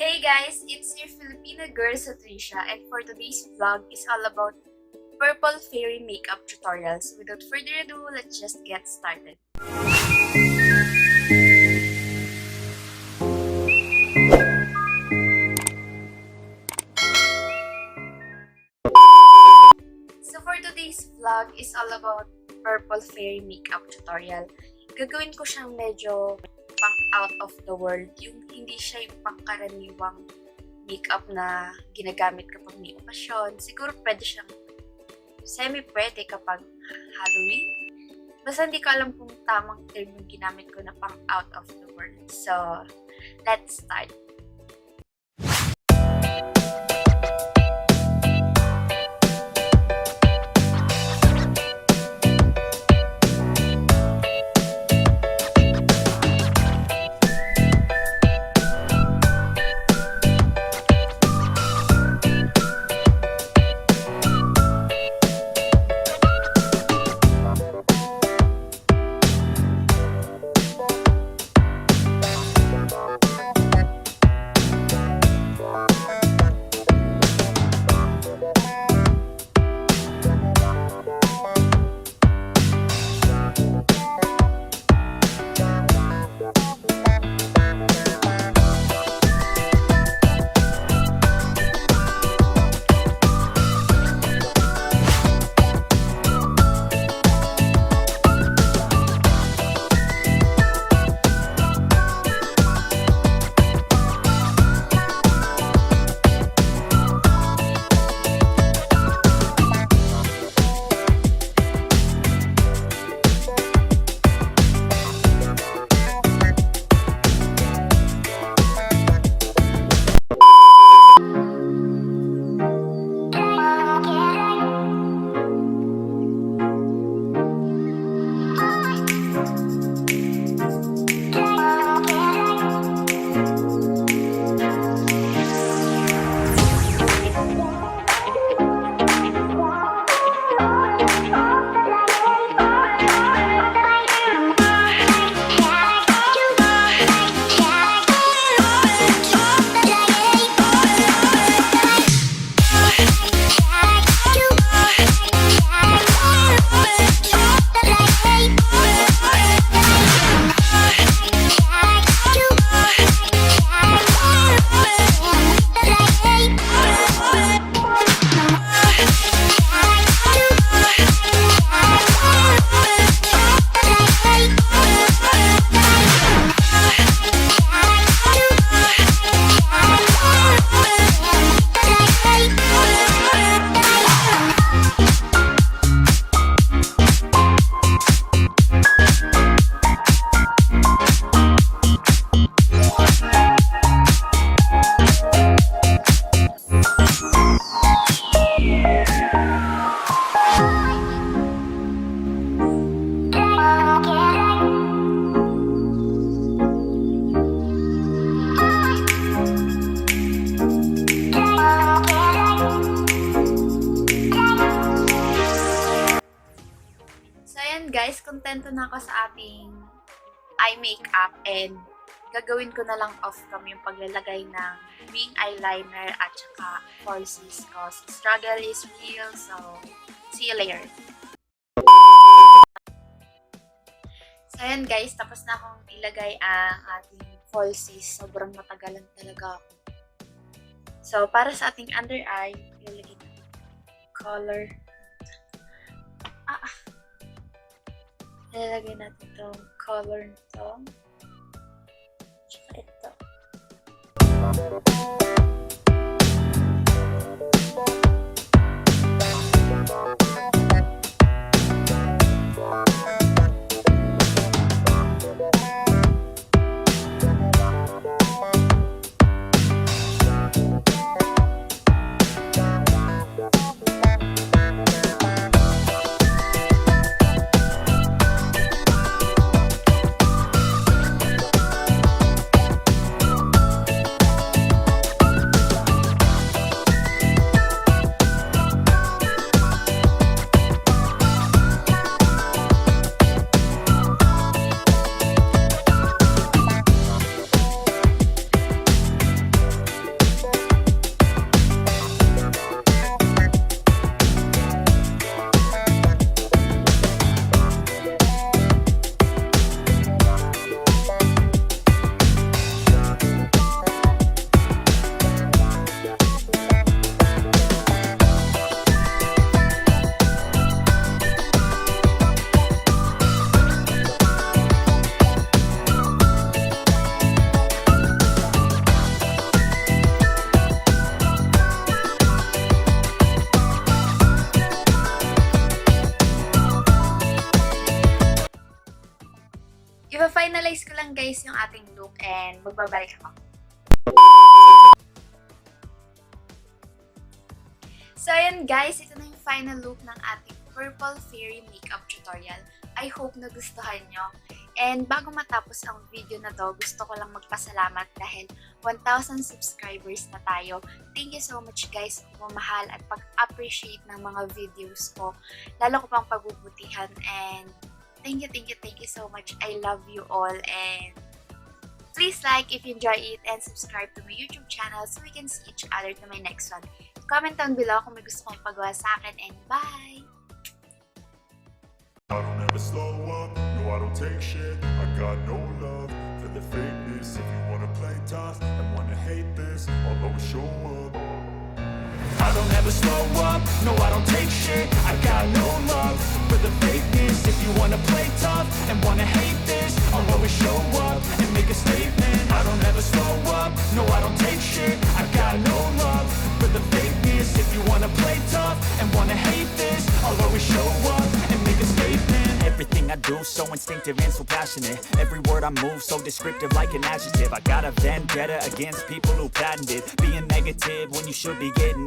Hey guys, it's your Filipina Girl Zatrisia, and for today's vlog is all about purple fairy makeup tutorials. Without further ado, let's just get started. So for today's vlog is all about purple fairy makeup tutorial. Gagawin ko siyang medyo pang out of the world, yung hindi siya yung pangkaraniwang makeup na ginagamit kapag may okasyon. Siguro pwede siyang semi-pwede kapag Halloween. Basta hindi ko alam kung tamang term yung ginamit ko na pang out of the world. So, let's start. Guys, kontento na ako sa ating eye makeup and gagawin ko na lang off-cam yung paglalagay ng wing eyeliner at saka falsies cause struggle is real, so see you later. So ayan guys, tapos na akong ilagay ang ating falsies. Sobrang matagalan talaga ako. So para sa ating under eye, ilalagay natin color. Ilalagay natin itong color nito. Tsaka ito. lang guys yung ating look and magbabalik ako. So ayan guys, ito na yung final look ng ating Purple Fairy Makeup Tutorial. I hope nagustuhan nyo. And bago matapos ang video na to, gusto ko lang magpasalamat dahil 1,000 subscribers na tayo. Thank you so much guys kung mamahal at pag-appreciate ng mga videos ko. Lalo ko pang pagbubutihan and thank you so much. I love you all and please like if you enjoy it and subscribe to my YouTube channel so we can see each other to my next one. Comment down below kung may gusto kong ipagawa sa akin and bye! I don't ever slow up, no I don't take shit. I got no love for the fakeness. If you wanna play tough and wanna hate this, I'll always show up. I don't ever slow up, no I don't take shit. I got no love for the fakeness. If you wanna play tough and wanna hate this, I'll always show up and make a statement. I don't ever slow up, no I don't take shit. I got no love for the fakeness. If you wanna play tough and wanna hate this, I'll always show up and make a statement. Everything I do so instinctive and so passionate. Every word I move so descriptive like an adjective. I got a vendetta against people who patented being negative when you should be getting